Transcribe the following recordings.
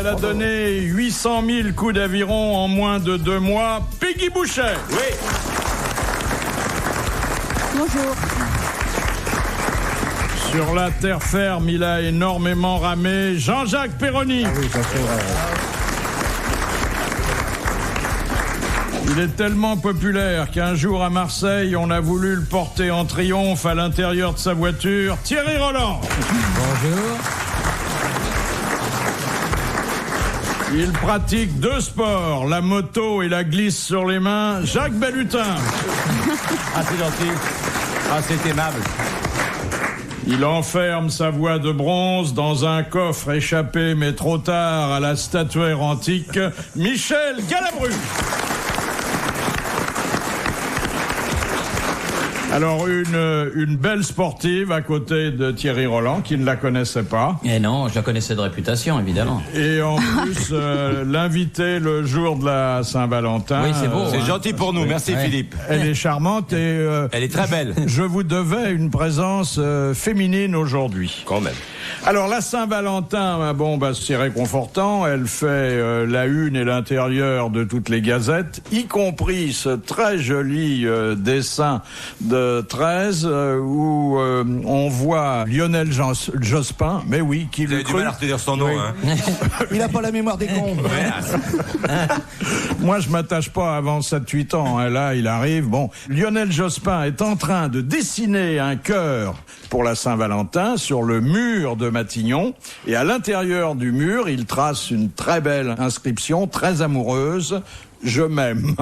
elle a donné 800 000 coups d'aviron en moins de 2 mois. Peggy Boucher. Oui. Bonjour. Sur la terre ferme, il a énormément ramé. Jean-Jacques Perroni. Oui, ça c'est vrai. Il est tellement populaire qu'un jour à Marseille, on a voulu le porter en triomphe à l'intérieur de sa voiture. Thierry Roland. Bonjour. Il pratique 2 sports, la moto et la glisse sur les mains. Jacques Bellutin. Ah, c'est gentil. Ah, c'est aimable. Il enferme sa voix de bronze dans un coffre échappé, mais trop tard, à la statuaire antique. Michel Galabru. Alors, une belle sportive à côté de Thierry Roland, qui ne la connaissait pas. Eh non, je la connaissais de réputation, évidemment. Et en plus, l'inviter le jour de la Saint-Valentin. Oui, c'est beau. C'est gentil pour nous. Merci, Philippe. Elle est charmante et... Elle est très belle. Je vous devais une présence féminine aujourd'hui. Quand même. Alors, la Saint-Valentin, c'est réconfortant. Elle fait la une et l'intérieur de toutes les gazettes, y compris ce très joli dessin de 13 où on voit Lionel Jospin, mais oui, qui Vous avez du mal à retenir son nom, oui. hein. Il n'a pas la mémoire des cons. Moi, je m'attache pas avant 7-8 ans. Hein. Là, il arrive. Bon, Lionel Jospin est en train de dessiner un cœur pour la Saint-Valentin sur le mur de Matignon. Et à l'intérieur du mur, il trace une très belle inscription, très amoureuse. Je m'aime.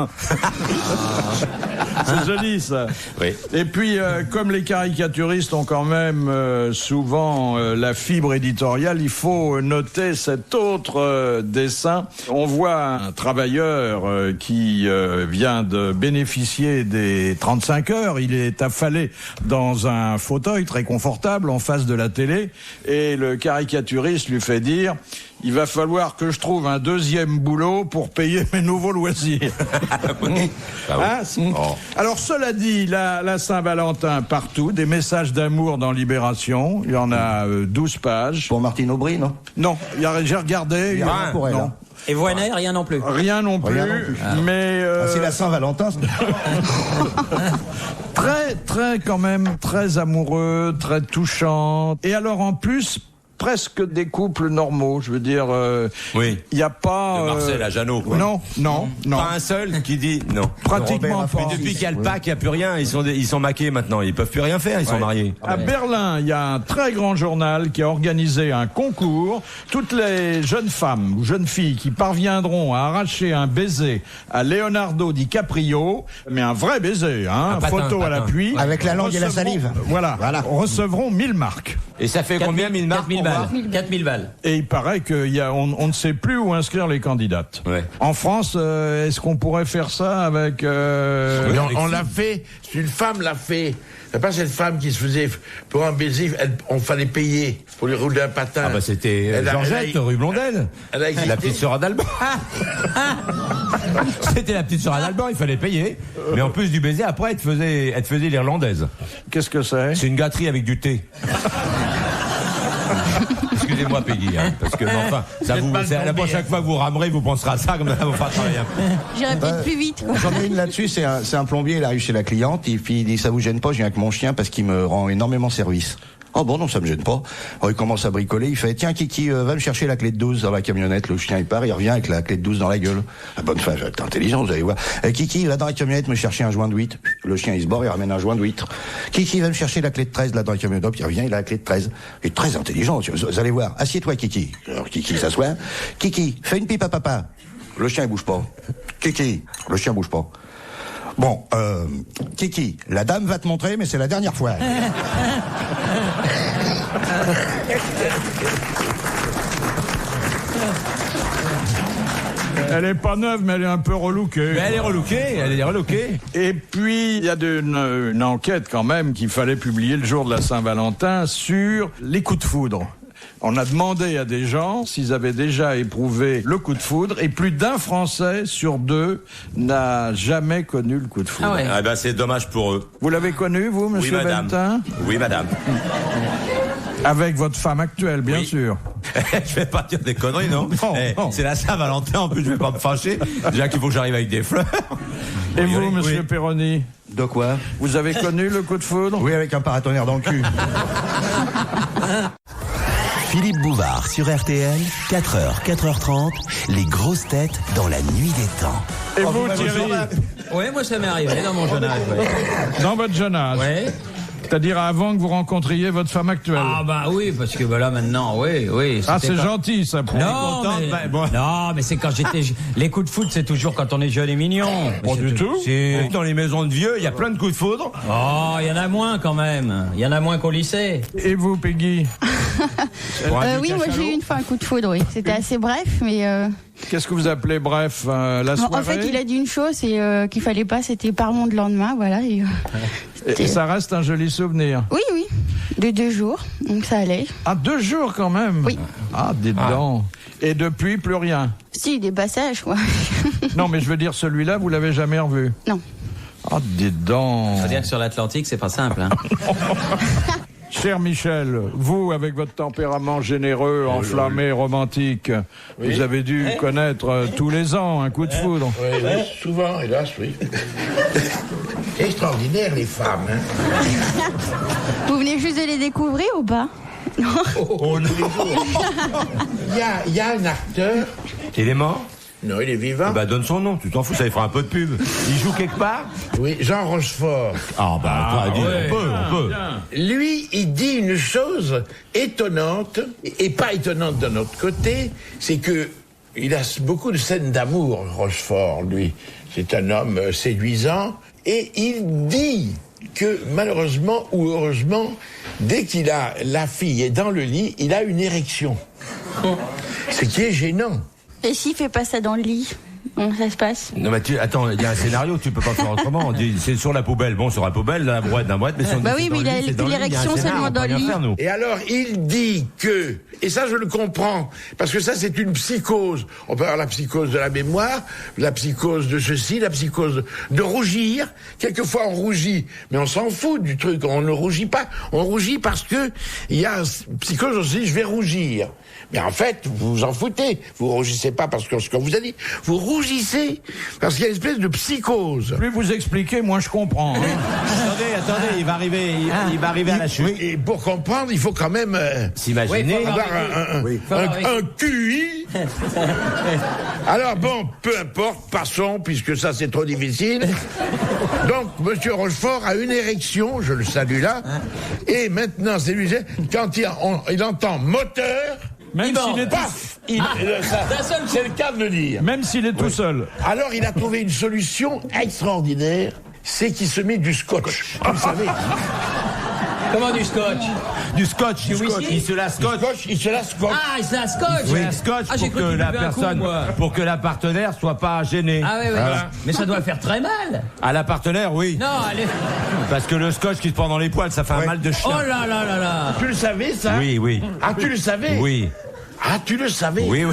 C'est joli, ça. Oui. Et puis, comme les caricaturistes ont quand même souvent la fibre éditoriale, il faut noter cet autre dessin. On voit un travailleur qui vient de bénéficier des 35 heures. Il est affalé dans un fauteuil très confortable en face de la télé. Et le caricaturiste lui fait dire... Il va falloir que je trouve un deuxième boulot pour payer mes nouveaux loisirs. Hein? Alors, cela dit, la Saint-Valentin partout, des messages d'amour dans Libération. Il y en a 12 pages. Pour Martine Aubry, non? Non, j'ai regardé. Il y a rien pour elle. Non. Hein. Et Voynet, rien non plus. Rien non plus. Mais C'est la Saint-Valentin. très, très, quand même, très amoureux, très touchant. Et alors, en plus, presque des couples normaux, je veux dire. Oui. Il n'y a pas. De Marcel à Jeannot, quoi. Non. Pas un seul qui dit non. Pratiquement pas. Mais depuis qu'il y a le Pâques, il n'y a plus rien. Ils sont maqués maintenant. Ils peuvent plus rien faire. Ils sont mariés. À Berlin, il y a un très grand journal qui a organisé un concours. Toutes les jeunes femmes ou jeunes filles qui parviendront à arracher un baiser à Leonardo DiCaprio, mais un vrai baiser, hein, photo à l'appui. Avec la langue et la salive. Voilà. Recevront 1000 marques. Et ça fait combien 1000 marques? 4000 balles. Et il paraît qu'on ne sait plus où inscrire les candidates. Ouais. En France, est-ce qu'on pourrait faire ça avec... On l'a fait, une femme l'a fait. C'est pas cette femme qui se faisait, pour un baiser, on fallait payer pour lui rouler un patin. Ah bah c'était Georgette, rue Blondel. Elle a existé. La petite sœur d'Alban. C'était la petite sœur d'Alban, il fallait payer. Mais en plus du baiser, après, elle te faisait l'irlandaise. Qu'est-ce que c'est? C'est une gâterie avec du thé. Excusez-moi, Peggy, hein, parce que enfin, la prochaine fois que vous ramerez, vous penserez à ça, comme ça, vous fera travailler un peu. J'irai peut-être plus vite, quoi. J'en ai une là-dessus, c'est un plombier, il arrive chez la cliente, et puis il dit ça vous gêne pas, je viens avec mon chien parce qu'il me rend énormément service. Oh bon, non, ça me gêne pas. Alors, il commence à bricoler, il fait tiens Kiki, va me chercher la clé de 12 dans la camionnette. Le chien il part, il revient avec la clé de 12 dans la gueule. La bonne femme, t'es intelligent, vous allez voir. Kiki, va dans la camionnette me chercher un joint de 8. Le chien il se barre, il ramène un joint de 8. Kiki va me chercher la clé de 13 là dans la camionnette, hop, il revient, il a la clé de 13. Il est très intelligent, vous allez voir. Assieds-toi Kiki. Alors Kiki s'assoit. Kiki, fais une pipe à papa. Le chien il bouge pas. Kiki, le chien bouge pas. Bon, Kiki, la dame va te montrer, mais c'est la dernière fois. Elle est pas neuve, mais elle est un peu relookée. Mais elle est relookée. Et puis, il y a une enquête quand même qu'il fallait publier le jour de la Saint-Valentin sur les coups de foudre. On a demandé à des gens s'ils avaient déjà éprouvé le coup de foudre et plus d'un Français sur 2 n'a jamais connu le coup de foudre. Ah ouais. Ah ben c'est dommage pour eux. Vous l'avez connu, vous, monsieur Oui, madame. Bellutin? Oui, madame. Avec votre femme actuelle, bien sûr. Je vais pas dire des conneries, non, Non. C'est la Saint-Valentin, en plus, je vais pas me fâcher. Déjà qu'il faut que j'arrive avec des fleurs. Et vous, monsieur Perroni, De quoi? vous avez connu le coup de foudre? Oui, avec un paratonnerre dans le cul. Philippe Bouvard sur RTL, 4h, 4h30, les grosses têtes dans la nuit des temps. Et vous, Thierry, Oui, moi ça m'est arrivé dans mon jeune âge. Ouais. dans votre jeune âge, Ouais. c'est-à-dire avant que vous rencontriez votre femme actuelle? Ah bah oui, parce que là maintenant, oui. Ah, c'était c'est quand- gentil, ça. Pour Non, contente, mais, bon. non, mais c'est quand j'étais. Les coups de foot, c'est toujours quand on est jeune et mignon. Pas Mais du c'est tout. c'est- Dans les maisons de vieux, il y a plein de coups de foudre. Oh, il y en a moins quand même. Il y en a moins qu'au lycée. Et vous, Peggy, Oui, moi j'ai eu une fois un coup de foudre, oui. C'était assez bref, mais qu'est-ce que vous appelez bref la soirée? en fait, il a dit une chose et qu'il fallait pas, c'était pardon de lendemain, voilà. Et ça reste un joli souvenir. Oui, de 2 jours, donc ça allait. Ah, 2 jours quand même. Oui. Ah, dites donc. Et depuis, plus rien. Si, des passages, quoi. Non, mais je veux dire, celui-là, vous l'avez jamais revu. Non. Ah, dites donc. Faut dire que sur l'Atlantique, c'est pas simple. Hein. Cher Michel, vous, avec votre tempérament généreux, enflammé, romantique, vous avez dû connaître tous les ans un coup de foudre. Oui, souvent, hélas, oui. Extraordinaire, les femmes. Hein. Vous venez juste de les découvrir ou pas? Oh, non. Il y a un acteur. Il est mort? Non, il est vivant. Bah, donne son nom, tu t'en fous, ça lui fera un peu de pub. Il joue quelque part? Oui, Jean Rochefort. Ah, bah, toi, dis, ouais. on peut. Lui, il dit une chose étonnante, et pas étonnante d'un autre côté, c'est que il a beaucoup de scènes d'amour, Rochefort, lui. C'est un homme séduisant, et il dit que malheureusement ou heureusement, dès qu'il a la fille est dans le lit, il a une érection. Ce qui est gênant. Et s'il fait pas ça dans le lit, comment ça se passe? Non, mais attends, il y a un scénario, tu peux pas faire autrement. On dit, c'est sur la poubelle. Bon, sur la poubelle, dans la boîte, mais si on Bah dit oui, c'est mais dans il a le lit, c'est dans le lit, il y a un l'érection scénar, seulement on peut dans le rien lit. faire, nous. Et alors, il dit que, et ça je le comprends, parce que ça c'est une psychose. On peut avoir la psychose de la mémoire, la psychose de ceci, la psychose de rougir. Quelquefois on rougit, mais on s'en fout du truc, on ne rougit pas. On rougit parce que il y a une psychose aussi, je vais rougir. Mais en fait, vous vous en foutez. Vous rougissez pas parce que ce qu'on vous a dit. Vous rougissez parce qu'il y a une espèce de psychose. Plus vous expliquez, moins je comprends. Hein. Attendez, il va arriver à la chute. Oui, et pour comprendre, il faut quand même S'imaginer. Oui, faut avoir un QI. Alors bon, peu importe, passons, puisque ça c'est trop difficile. Donc, Monsieur Rochefort a une érection, je le salue là, et maintenant, c'est lui, quand il entend moteur, Même Il s'il est, paf, D'un seul coup. c'est le cas de le dire. même s'il est tout seul. Alors, il a trouvé une solution extraordinaire, c'est qu'il se met du scotch. Vous savez, Comment du scotch? Du scotch. Du whisky. Il se la scotch. il se la scotch. Ah, il se la scotch. Oui, un scotch Ah, j'ai pour cru que qu'il la buvait un coup, personne, moi. pour que la partenaire soit pas gênée. Ah oui. Voilà. Mais ça doit faire très mal. À la partenaire, oui. Non, allez. Parce que le scotch qui se prend dans les poils, ça fait un mal de chien. Oh là là là là. Tu le savais, ça? Oui. Ah, tu le savais? Oui. Ah, tu le savais? Oui.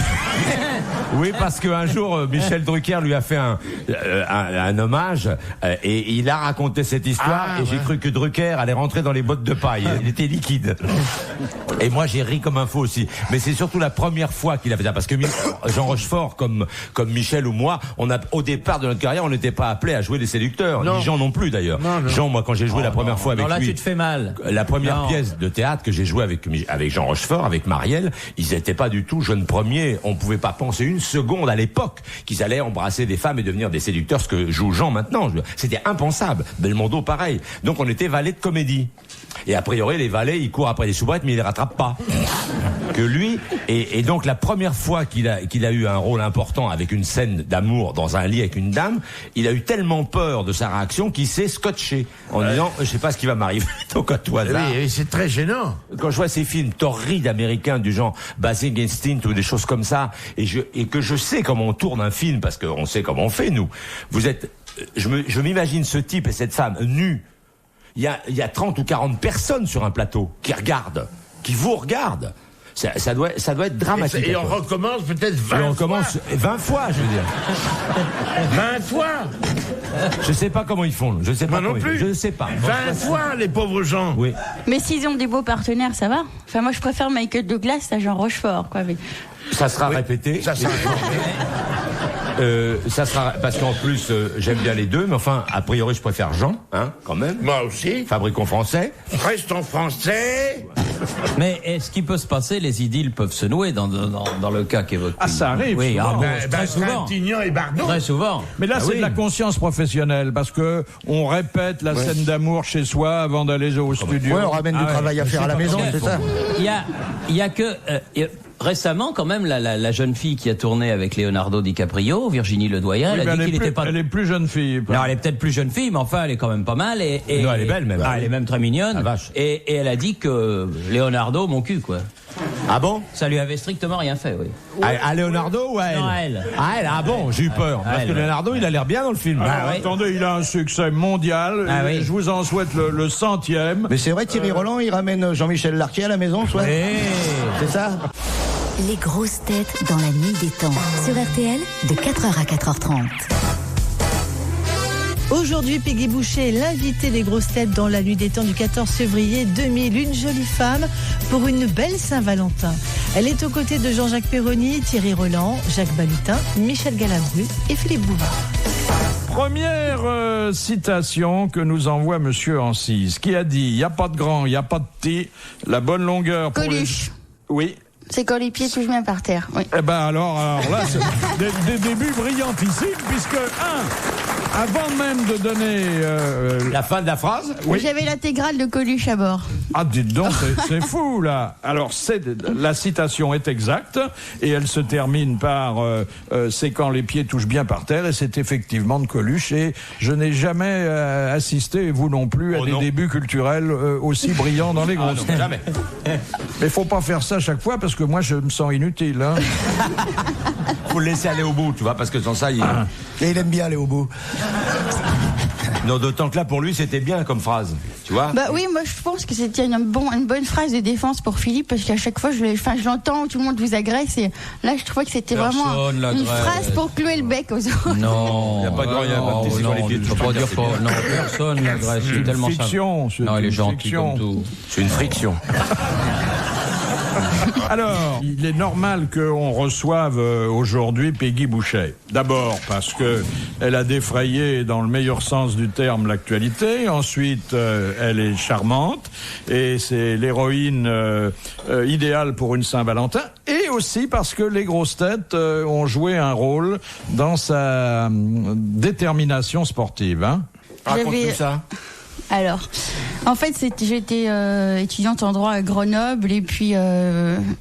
Oui, parce qu'un jour, Michel Drucker lui a fait un hommage et il a raconté cette histoire et j'ai cru que Drucker allait rentrer dans les bottes de paille. Il était liquide. Et moi, j'ai ri comme un fou aussi. Mais c'est surtout la première fois qu'il a fait ça. Parce que Jean Rochefort, comme Michel ou moi, au départ de notre carrière, on n'était pas appelé à jouer des séducteurs. Non. Ni Jean non plus, d'ailleurs. Non. Jean, moi, quand j'ai joué la première fois avec Non, là, lui. tu te fais mal. La première Non. pièce de théâtre que j'ai joué avec Jean Rochefort, avec Marielle, ils n'étaient pas du tout jeunes premiers. On pouvait pas penser une seconde à l'époque qu'ils allaient embrasser des femmes et devenir des séducteurs, ce que joue Jean maintenant. C'était impensable. Belmondo, pareil. Donc on était valets de comédie. Et a priori, les valets, ils courent après les soubrettes, mais ils les rattrapent pas. Que lui, et donc la première fois qu'il a eu un rôle important avec une scène d'amour dans un lit avec une dame, il a eu tellement peur de sa réaction qu'il s'est scotché en disant, je sais pas ce qui va m'arriver, donc à toi là. Oui, c'est très gênant. Quand je vois ces films torrides américains du genre Basic Instinct ou des choses comme ça, et que je sais comment on tourne un film, parce qu'on sait comment on fait, nous. Je m'imagine ce type et cette femme nus. Il y a 30 ou 40 personnes sur un plateau qui regardent, qui vous regardent. Ça doit être dramatique. Et on recommence peut-être 20 Et on fois. commence 20 fois, je veux dire. 20 fois. Je sais pas comment ils font. Je sais pas Moi non plus. Je sais pas. 20 fois, les pauvres gens. Oui. Mais s'ils ont des beaux partenaires, ça va. Enfin, moi, je préfère Michael Douglas à Jean Rochefort, quoi. Mais... Ça sera répété. Ça sera Ça sera parce qu'en plus j'aime bien les deux, mais enfin a priori je préfère Jean, hein, quand même. Moi aussi. Fabricant français. Restons français. Mais est-ce qu'il peut se passer, les idylles peuvent se nouer dans le cas qu'évoque. Ah, ça arrive Oui, souvent. très souvent. Trintignant et Bardot. Très souvent. Mais là, Ah c'est oui. de la conscience professionnelle, parce que on répète la scène d'amour chez soi avant d'aller au studio. Ouais, on ramène du travail à faire à la maison, c'est ça. Il y a que récemment quand même la jeune fille qui a tourné avec Leonardo DiCaprio, Virginie Ledoyen, Oui, elle mais a dit qu'il est n'était plus, pas. elle est plus jeune fille. Non, elle est peut-être plus jeune fille, mais enfin, elle est quand même pas mal. Et Non, elle est belle même. Ah, elle est même très mignonne. La vache. Et elle a dit que Leonardo, mon cul, quoi. Ah bon? Ça lui avait strictement rien fait, oui. À Leonardo ou à elle? Non, à elle. Ah elle, ah bon, j'ai eu peur. Parce que elle. Leonardo, il a l'air bien dans le film. Alors, oui. attendez, il a un succès mondial. Ah et oui. je vous en souhaite le 100e. Mais c'est vrai, Thierry Roland, il ramène Jean-Michel Larquet à la maison, soit. C'est ça. Les grosses têtes dans la nuit des temps. Sur RTL, de 4h à 4h30. Aujourd'hui, Peggy Boucher est l'invitée des grosses têtes dans la nuit des temps du 14 février 2000. Une jolie femme pour une belle Saint-Valentin. Elle est aux côtés de Jean-Jacques Perroni, Thierry Roland, Jacques Balutin, Michel Galabru et Philippe Bouvard. Première citation que nous envoie Monsieur Ancise, qui a dit « Il n'y a pas de grand, il n'y a pas de petit, la bonne longueur pour Coluche. Oui. C'est quand les pieds touchent bien par terre. Oui. Eh ben alors là, c'est des débuts brillantissimes, puisque, avant même de donner... La fin de la phrase? Oui. J'avais l'intégrale de Coluche à bord. Ah, dites donc, c'est fou, là. Alors, la citation est exacte, et elle se termine par c'est quand les pieds touchent bien par terre, et c'est effectivement de Coluche, et je n'ai jamais assisté, et vous non plus, à des débuts culturels aussi brillants dans les grosses têtes. Jamais. Mais faut pas faire ça chaque fois, parce que moi, je me sens inutile. Hein. Faut le laisser aller au bout, tu vois, parce que sans ça, il... Et il aime bien aller au bout. Non, d'autant que là, pour lui, c'était bien comme phrase, tu vois. Bah oui, moi je pense que c'était une bonne phrase de défense pour Philippe, parce qu'à chaque fois je l'entends, tout le monde vous agresse, et là je trouvais que c'était vraiment Personne une l'agresse. phrase pour clouer le bec aux autres. Non. Il y a pas de grand, il y a pas de petit, c'est non, quand les pieds je touchent peux par pas terre, dire c'est pas. bien. Non, personne l'agresse. C'est C'est une tellement fiction, c'est Non, il est une gentil fiction. comme tout. C'est une friction. Alors, il est normal qu'on reçoive aujourd'hui Peggy Boucher. D'abord parce que elle a défrayé, dans le meilleur sens du terme, l'actualité. Ensuite, elle est charmante et c'est l'héroïne idéale pour une Saint-Valentin. Et aussi parce que les grosses têtes ont joué un rôle dans sa détermination sportive. Hein. Raconte-nous ça. Alors, en fait, j'étais étudiante en droit à Grenoble, et puis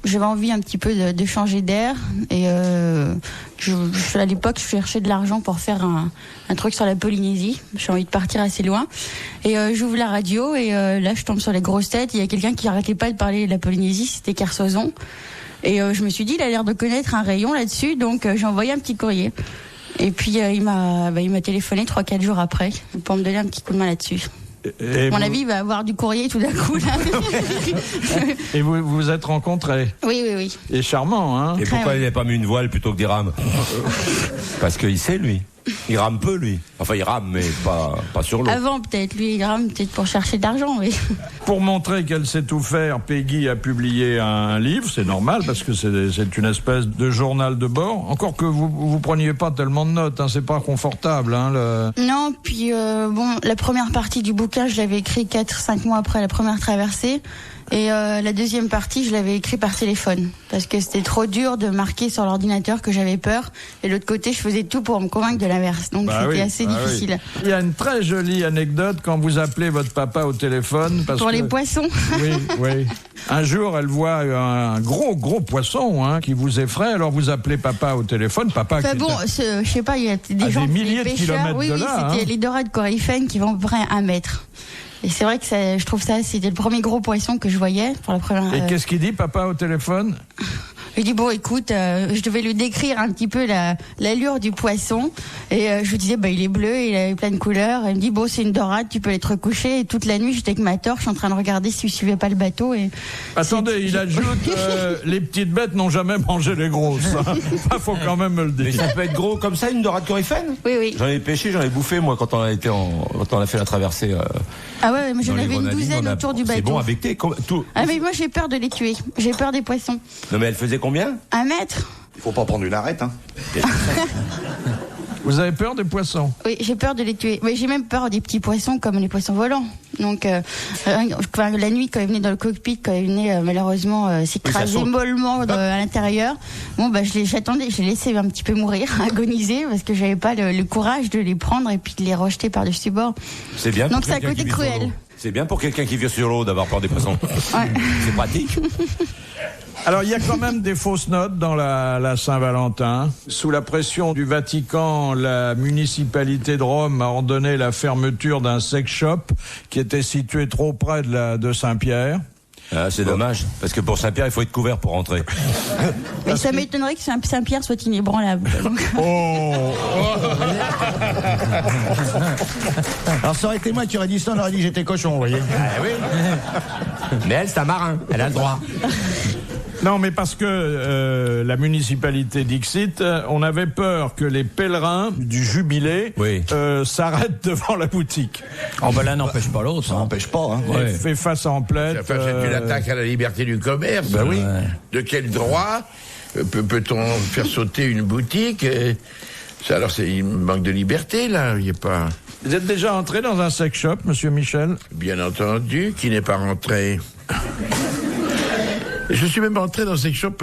j'avais envie un petit peu de changer d'air, et à l'époque, je cherchais de l'argent pour faire un truc sur la Polynésie. J'ai envie de partir assez loin, et j'ouvre la radio, et là, je tombe sur les grosses têtes. Il y a quelqu'un qui arrêtait pas de parler de la Polynésie, c'était Kersozon, et je me suis dit, il a l'air de connaître un rayon là-dessus, donc j'ai envoyé un petit courrier. Et puis il m'a téléphoné 3-4 jours après pour me donner un petit coup de main là-dessus. Et À mon vous- avis, il va avoir du courrier tout d'un coup. Là. Et vous vous êtes rencontrés. Oui. Et charmant, hein. Et pourquoi oui. il n'a pas mis une voile plutôt que des rames? Parce qu'il sait, lui. Il rame peu, lui. Enfin, il rame, mais pas sur l'eau. Avant, peut-être. Lui, il rame peut-être pour chercher de l'argent, oui. Pour montrer qu'elle sait tout faire, Peggy a publié un livre, c'est normal, parce que c'est une espèce de journal de bord. Encore que vous preniez pas tellement de notes, hein, c'est pas confortable. Hein, Non, puis la première partie du bouquin, je l'avais écrit 4-5 mois après la première traversée. Et la deuxième partie, je l'avais écrit par téléphone. Parce que c'était trop dur de marquer sur l'ordinateur, que j'avais peur. Et de l'autre côté, je faisais tout pour me convaincre de l'inverse. Donc c'était assez difficile. Oui. Il y a une très jolie anecdote quand vous appelez votre papa au téléphone. Parce Pour que... les poissons. Oui. Un jour, elle voit un gros poisson qui vous effraie. Alors vous appelez papa au téléphone. Papa. Enfin bon, je sais pas, il y a des gens, des milliers de pêcheurs. kilomètres Oui, de là. c'était Hein. les dorades coryphènes qui vont à peu près 1 mètre. Et c'est vrai que c'était le premier gros poisson que je voyais pour la première. Et qu'est-ce qu'il dit, papa, au téléphone? Je dis bon, écoute, je devais lui décrire un petit peu l'allure du poisson. Et je lui disais, il est bleu, il a plein de couleurs. Et il me dit, bon, c'est une dorade, tu peux être recouché. Et toute la nuit, j'étais avec ma torche en train de regarder si je suivais pas le bateau. Et attendez, il ajoute, les petites bêtes n'ont jamais mangé les grosses. Il faut quand même me le dire. Mais ça peut être gros comme ça, une dorade coryphène? Oui. J'en ai pêché, j'en ai bouffé, moi, quand on a fait la traversée. Ah ouais, mais j'en avais une douzaine autour du bateau. C'est bon avec tout. Ah mais moi j'ai peur de les tuer. J'ai peur des poissons. Non mais elle faisait combien? 1 mètre. Il faut pas prendre une arête, hein. Vous avez peur des poissons? Oui, j'ai peur de les tuer. Mais j'ai même peur des petits poissons comme les poissons volants. Donc la nuit quand ils venaient dans le cockpit, quand ils venaient malheureusement s'écraser mollement à l'intérieur. Bon j'attendais, je les laissais un petit peu mourir, agoniser parce que j'avais pas le courage de les prendre et puis de les rejeter par-dessus bord. C'est bien. Donc c'est un côté cruel. C'est bien pour quelqu'un qui vit sur l'eau d'avoir peur des poissons. Ouais. C'est pratique. Alors, il y a quand même des fausses notes dans la Saint-Valentin. Sous la pression du Vatican, la municipalité de Rome a ordonné la fermeture d'un sex shop qui était situé trop près de Saint-Pierre. Ah, c'est dommage, parce que pour Saint-Pierre, il faut être couvert pour rentrer. Mais ça m'étonnerait que Saint-Pierre soit inébranlable. Oh. Alors ça aurait été moi qui aurais dit ça, on aurait dit j'étais cochon, vous voyez. Ah oui. Mais elle, c'est un marin, elle a le droit. Non, mais parce que la municipalité d'Ixit, on avait peur que les pèlerins du jubilé s'arrêtent devant la boutique. Oh ben là, n'empêche pas l'autre. Ça n'empêche pas, hein. Ouais. Fait face en plaide. Enfin, c'est une attaque à la liberté du commerce. Ben oui. De quel droit peut-on faire sauter une boutique alors c'est une manque de liberté, là. Il y a pas. Vous êtes déjà entré dans un sex shop, monsieur Michel? Bien entendu, qui n'est pas rentré. Je suis même entré dans un sex shop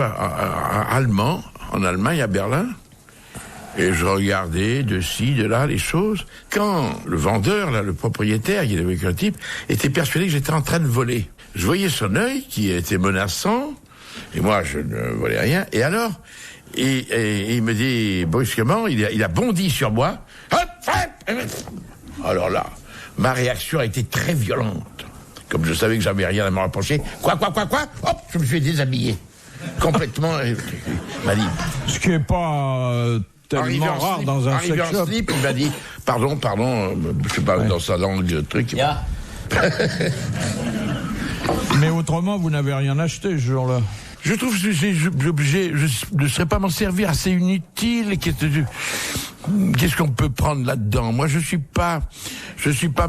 allemand, en Allemagne, à Berlin. Et je regardais de ci, de là, les choses. Quand le vendeur, là, le propriétaire, il avait un type, était persuadé que j'étais en train de voler. Je voyais son œil qui était menaçant, et moi, je ne volais rien. Et alors, et il me dit brusquement, il a bondi sur moi. Alors là, ma réaction a été très violente. Comme je savais que j'avais rien à me reprocher. Quoi? Hop, je me suis déshabillé. Complètement. M'a dit. Ce qui est pas tellement rare dans un sex shop. Slip, il m'a dit, pardon, je sais pas, dans sa langue, le truc. Yeah. Mais autrement, vous n'avez rien acheté ce jour-là. Je trouve que je ne serais pas m'en servir, assez inutile. Qu'est-ce qu'on peut prendre là-dedans? Moi, je suis pas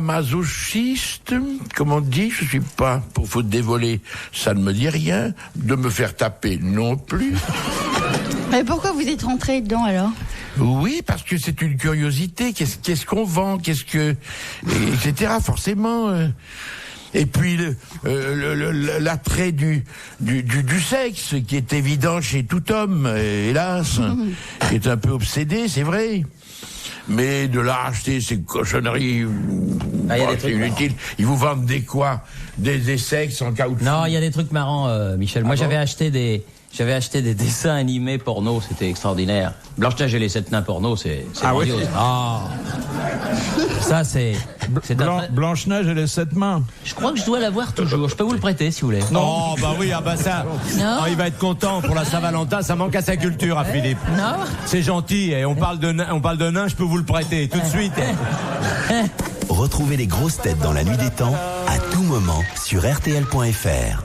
masochiste, comme on dit. Je suis pas pour faut dévoler. Ça ne me dit rien. De me faire taper non plus. Mais pourquoi vous êtes rentré dedans alors? Oui, parce que c'est une curiosité. Qu'est-ce qu'on vend? etc. Forcément. Et puis l'attrait du sexe qui est évident chez tout homme, hélas, qui est un peu obsédé, c'est vrai. Mais de là acheter ces cochonneries, c'est inutile. Ils vous vendent des quoi? Des sexes en caoutchouc? Non, il y a des trucs marrants, Michel. Moi, j'avais acheté des dessins animés porno, c'était extraordinaire. Blanche-Neige et les 7 nains porno, c'est grandiose. Oui. Ah. Ça, c'est Blanche-Neige et les 7 mains. Je crois que je dois l'avoir toujours. Je peux vous le prêter, si vous voulez. Non, oh, bah oui, ça. Non. Oh, il va être content pour la Saint-Valentin, ça manque à sa culture, à Philippe. Non. C'est gentil, et on parle de nain, je peux vous le prêter, tout de suite. Retrouvez les grosses têtes dans la nuit des temps, à tout moment, sur RTL.fr.